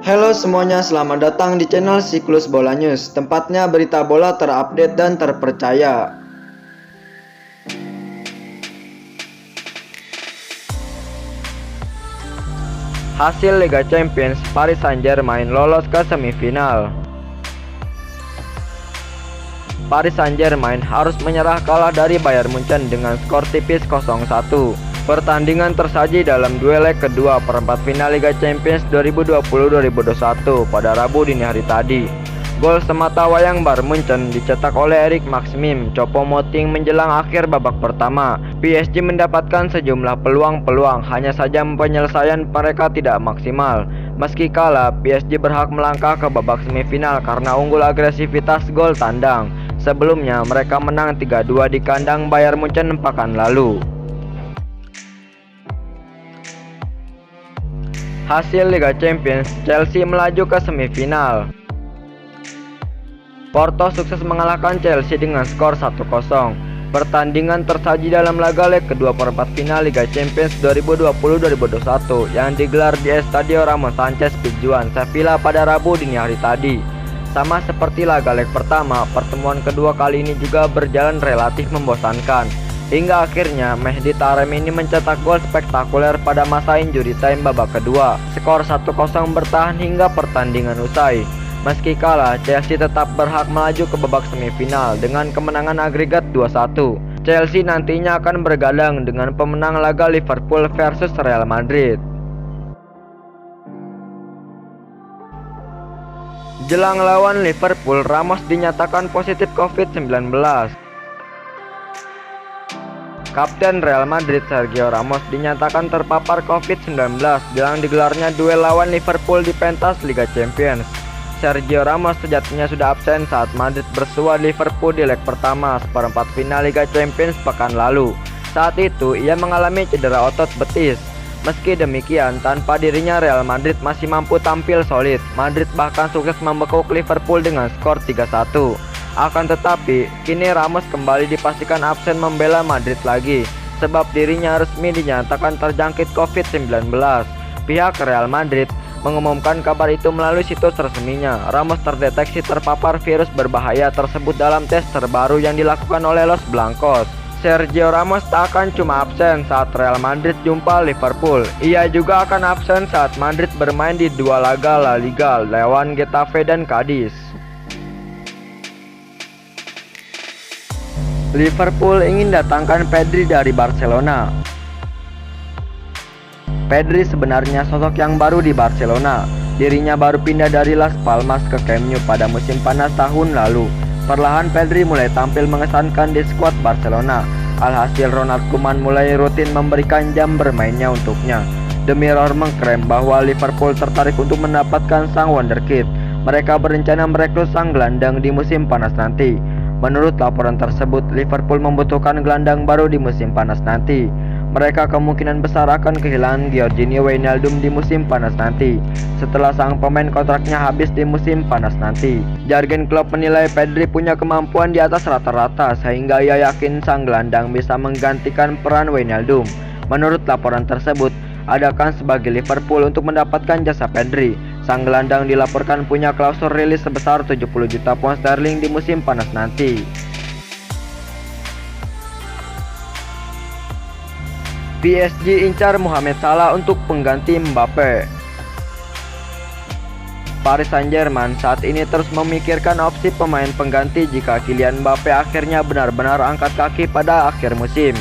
Halo semuanya, selamat datang di channel Siklus Bola News, tempatnya berita bola terupdate dan terpercaya. Hasil Liga Champions, Paris Saint-Germain lolos ke semifinal. Paris Saint-Germain harus menyerah kalah dari Bayern Munchen dengan skor tipis 0-1. Pertandingan tersaji dalam duel leg kedua perempat final Liga Champions 2020-2021 pada Rabu dini hari tadi. Gol sematawayang Bayern Munchen dicetak oleh Erik Maxim Choupo-Moting menjelang akhir babak pertama. PSG mendapatkan sejumlah peluang, hanya saja penyelesaian mereka tidak maksimal. Meski kalah, PSG berhak melangkah ke babak semifinal karena unggul agresivitas gol tandang. Sebelumnya mereka menang 3-2 di kandang Bayern Munchen pekan lalu. Hasil Liga Champions, Chelsea melaju ke semifinal. Porto sukses mengalahkan Chelsea dengan skor 1-0. Pertandingan tersaji dalam laga leg kedua perempat final Liga Champions 2020-2021 yang digelar di Estadio Ramon Sanchez Pizjuan, Sevilla pada Rabu dini hari tadi. Sama seperti laga leg pertama, pertemuan kedua kali ini juga berjalan relatif membosankan. Hingga akhirnya Mehdi Taremi mencetak gol spektakuler pada masa injury time babak kedua. Skor 1-0 bertahan hingga pertandingan usai. Meski kalah, Chelsea tetap berhak melaju ke babak semifinal dengan kemenangan agregat 2-1. Chelsea nantinya akan bergadang dengan pemenang laga Liverpool versus Real Madrid. Jelang lawan Liverpool, Ramos dinyatakan positif COVID-19. Kapten Real Madrid Sergio Ramos dinyatakan terpapar COVID-19 jelang digelarnya duel lawan Liverpool di pentas Liga Champions. Sergio Ramos sejatinya sudah absen saat Madrid bersua Liverpool di leg pertama seperempat final Liga Champions pekan lalu. Saat itu ia mengalami cedera otot betis. Meski demikian, tanpa dirinya Real Madrid masih mampu tampil solid. Madrid bahkan sukses membekuk Liverpool dengan skor 3-1. Akan tetapi, kini Ramos kembali dipastikan absen membela Madrid lagi, sebab dirinya resmi dinyatakan terjangkit COVID-19. Pihak Real Madrid mengumumkan kabar itu melalui situs resminya. Ramos terdeteksi terpapar virus berbahaya tersebut dalam tes terbaru yang dilakukan oleh Los Blancos. Sergio Ramos tak akan cuma absen saat Real Madrid jumpa Liverpool. Ia juga akan absen saat Madrid bermain di dua laga La Liga lawan Getafe dan Cadiz. Liverpool ingin datangkan Pedri dari Barcelona. Pedri sebenarnya sosok yang baru di Barcelona. Dirinya baru pindah dari Las Palmas ke Camp Nou pada musim panas tahun lalu. Perlahan Pedri mulai tampil mengesankan di skuad Barcelona. Alhasil Ronald Koeman mulai rutin memberikan jam bermainnya untuknya. The Mirror mengklaim bahwa Liverpool tertarik untuk mendapatkan sang wonderkid. Mereka berencana merekrut sang gelandang di musim panas nanti. Menurut laporan tersebut, Liverpool membutuhkan gelandang baru di musim panas nanti. Mereka kemungkinan besar akan kehilangan Georginio Wijnaldum di musim panas nanti, setelah sang pemain kontraknya habis di musim panas nanti. Jurgen Klopp menilai Pedri punya kemampuan di atas rata-rata, sehingga ia yakin sang gelandang bisa menggantikan peran Wijnaldum. Menurut laporan tersebut, adakan sebagai Liverpool untuk mendapatkan jasa Pedri. Sang gelandang dilaporkan punya klausul rilis sebesar 70 juta pound sterling di musim panas nanti. PSG incar Mohamed Salah untuk pengganti Mbappe. Paris Saint-Germain saat ini terus memikirkan opsi pemain pengganti jika Kylian Mbappe akhirnya benar-benar angkat kaki pada akhir musim.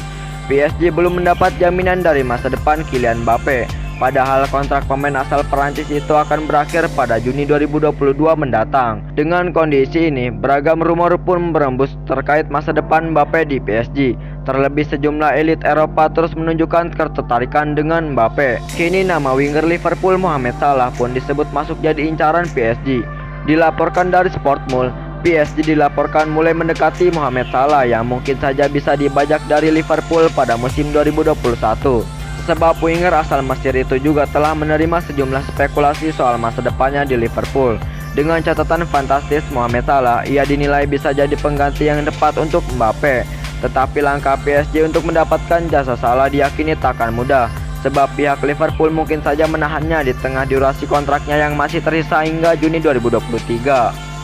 PSG belum mendapat jaminan dari masa depan Kylian Mbappe. Padahal kontrak pemain asal Perancis itu akan berakhir pada Juni 2022 mendatang. Dengan kondisi ini, beragam rumor pun berembus terkait masa depan Mbappe di PSG. Terlebih sejumlah elit Eropa terus menunjukkan ketertarikan dengan Mbappe. Kini nama winger Liverpool Mohamed Salah pun disebut masuk jadi incaran PSG. Dilaporkan dari Sportmul, PSG dilaporkan mulai mendekati Mohamed Salah yang mungkin saja bisa dibajak dari Liverpool pada musim 2021. Sebab winger asal Mesir itu juga telah menerima sejumlah spekulasi soal masa depannya di Liverpool. Dengan catatan fantastis Mohamed Salah, ia dinilai bisa jadi pengganti yang tepat untuk Mbappe. Tetapi langkah PSG untuk mendapatkan jasa Salah diyakini takkan mudah. sebab pihak Liverpool mungkin saja menahannya di tengah durasi kontraknya yang masih tersisa hingga Juni 2023.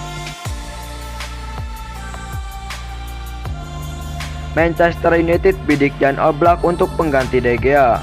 Manchester United bidik Jan Oblak untuk pengganti De Gea.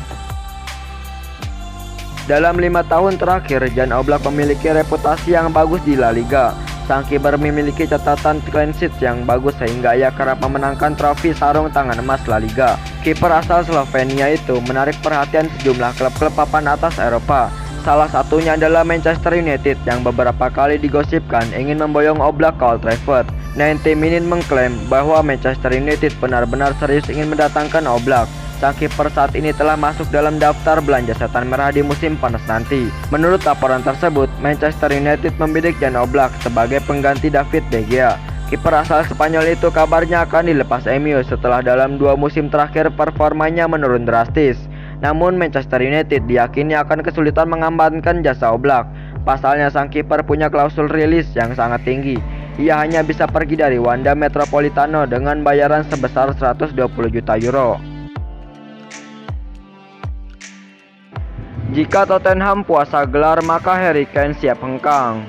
Dalam 5 tahun terakhir, Jan Oblak memiliki reputasi yang bagus di La Liga. Sang kiper memiliki catatan clean sheet yang bagus sehingga ia kerap memenangkan trofi sarung tangan emas La Liga. Kiper asal Slovenia itu menarik perhatian sejumlah klub-klub papan atas Eropa. Salah satunya adalah Manchester United yang beberapa kali digosipkan ingin memboyong Oblak ke Old Trafford. 90 Minutes mengklaim bahwa Manchester United benar-benar serius ingin mendatangkan Oblak. Sang kiper saat ini telah masuk dalam daftar belanja setan merah di musim panas nanti. Menurut laporan tersebut, Manchester United membidik Jan Oblak sebagai pengganti David De Gea. Kiper asal Spanyol itu kabarnya akan dilepas MU setelah dalam 2 musim terakhir performanya menurun drastis. Namun Manchester United diyakini akan kesulitan mengamankan jasa Oblak. Pasalnya sang kiper punya klausul rilis yang sangat tinggi. Ia hanya bisa pergi dari Wanda Metropolitano dengan bayaran sebesar 120 juta euro. Jika Tottenham puasa gelar, maka Harry Kane siap hengkang.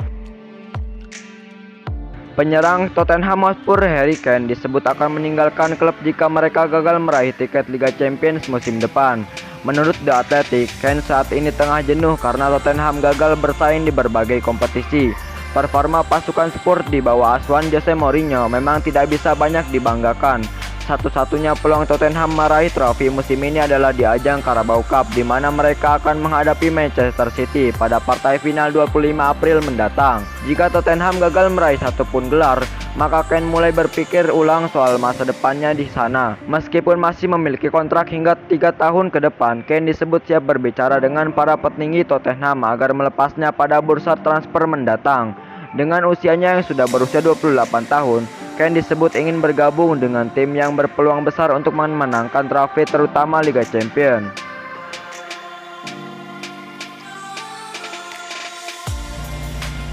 Penyerang Tottenham Hotspur Harry Kane disebut akan meninggalkan klub jika mereka gagal meraih tiket Liga Champions musim depan. Menurut The Athletic, Kane saat ini tengah jenuh karena Tottenham gagal bersaing di berbagai kompetisi. Performa pasukan Spurs di bawah asuhan Jose Mourinho memang tidak bisa banyak dibanggakan. Satu-satunya peluang Tottenham meraih trofi musim ini adalah di ajang Carabao Cup, di mana mereka akan menghadapi Manchester City pada partai final 25 April mendatang. Jika Tottenham gagal meraih satupun gelar, maka Kane mulai berpikir ulang soal masa depannya di sana. Meskipun masih memiliki kontrak hingga 3 tahun ke depan, Kane disebut siap berbicara dengan para petinggi Tottenham agar melepasnya pada bursa transfer mendatang. Dengan usianya yang sudah berusia 28 tahun, Kane disebut ingin bergabung dengan tim yang berpeluang besar untuk memenangkan trofi terutama Liga Champions.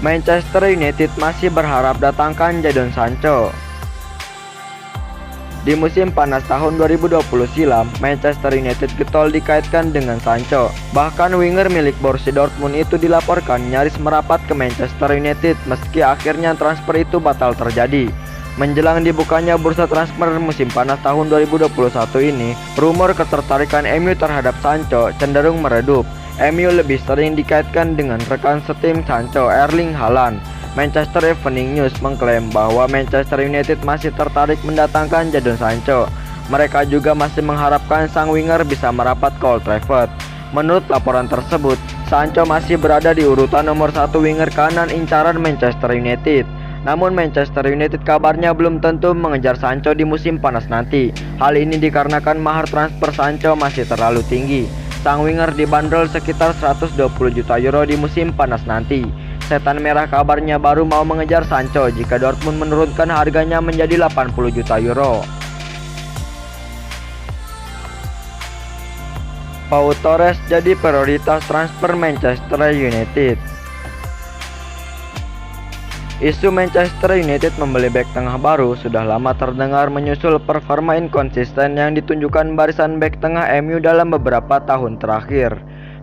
Manchester United masih berharap datangkan Jadon Sancho. Di musim panas tahun 2020 silam, Manchester United getol dikaitkan dengan Sancho. Bahkan winger milik Borussia Dortmund itu dilaporkan nyaris merapat ke Manchester United meski akhirnya transfer itu batal terjadi. Menjelang dibukanya bursa transfer musim panas tahun 2021 ini, rumor ketertarikan MU terhadap Sancho cenderung meredup. MU lebih sering dikaitkan dengan rekan setim Sancho, Erling Haaland. Manchester Evening News mengklaim bahwa Manchester United masih tertarik mendatangkan Jadon Sancho. Mereka juga masih mengharapkan sang winger bisa merapat ke Old Trafford. Menurut laporan tersebut, Sancho masih berada di urutan nomor 1 winger kanan incaran Manchester United. Namun Manchester United kabarnya belum tentu mengejar Sancho di musim panas nanti. Hal ini dikarenakan mahar transfer Sancho masih terlalu tinggi. Sang winger dibanderol sekitar 120 juta euro di musim panas nanti. Setan Merah kabarnya baru mau mengejar Sancho jika Dortmund menurunkan harganya menjadi 80 juta euro. Pau Torres jadi prioritas transfer Manchester United. Isu Manchester United membeli bek tengah baru sudah lama terdengar menyusul performa inkonsisten yang ditunjukkan barisan bek tengah MU dalam beberapa tahun terakhir.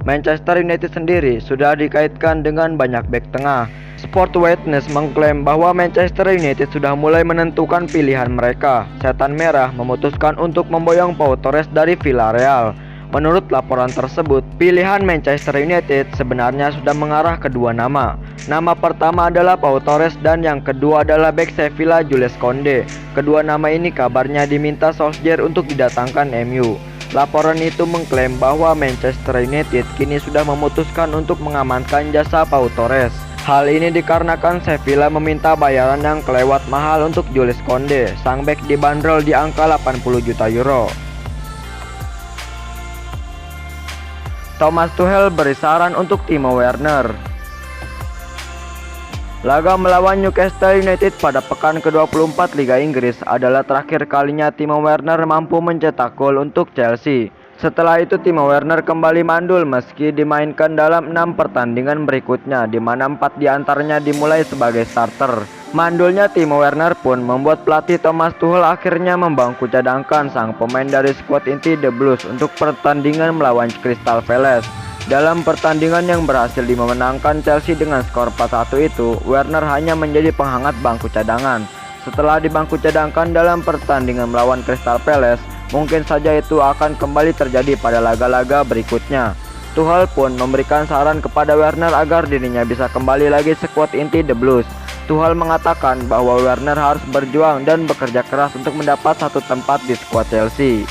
Manchester United sendiri sudah dikaitkan dengan banyak bek tengah. Sport Witness mengklaim bahwa Manchester United sudah mulai menentukan pilihan mereka. Setan Merah memutuskan untuk memboyong Pau Torres dari Villarreal. Menurut laporan tersebut, pilihan Manchester United sebenarnya sudah mengarah ke 2 nama. Nama pertama adalah Pau Torres dan yang kedua adalah bek Sevilla Jules Koundé. Kedua nama ini kabarnya diminta Solskjaer untuk didatangkan MU. Laporan itu mengklaim bahwa Manchester United kini sudah memutuskan untuk mengamankan jasa Pau Torres. Hal ini dikarenakan Sevilla meminta bayaran yang kelewat mahal untuk Jules Koundé. Sang bek dibanderol di angka 80 juta euro. Thomas Tuchel beri saran untuk Timo Werner. Laga melawan Newcastle United pada pekan ke-24 Liga Inggris adalah terakhir kalinya Timo Werner mampu mencetak gol untuk Chelsea. Setelah itu Timo Werner kembali mandul meski dimainkan dalam 6 pertandingan berikutnya, di mana 4 diantaranya dimulai sebagai starter. Mandulnya Timo Werner pun membuat pelatih Thomas Tuchel akhirnya membangku cadangkan sang pemain dari skuad inti The Blues untuk pertandingan melawan Crystal Palace. Dalam pertandingan yang berhasil dimenangkan Chelsea dengan skor 4-1 itu, Werner hanya menjadi penghangat bangku cadangan. Setelah dibangku cadangkan dalam pertandingan melawan Crystal Palace, mungkin saja itu akan kembali terjadi pada laga-laga berikutnya. Tuchel pun memberikan saran kepada Werner agar dirinya bisa kembali lagi skuad inti The Blues. Tuchel mengatakan bahwa Werner harus berjuang dan bekerja keras untuk mendapat satu tempat di skuad Chelsea.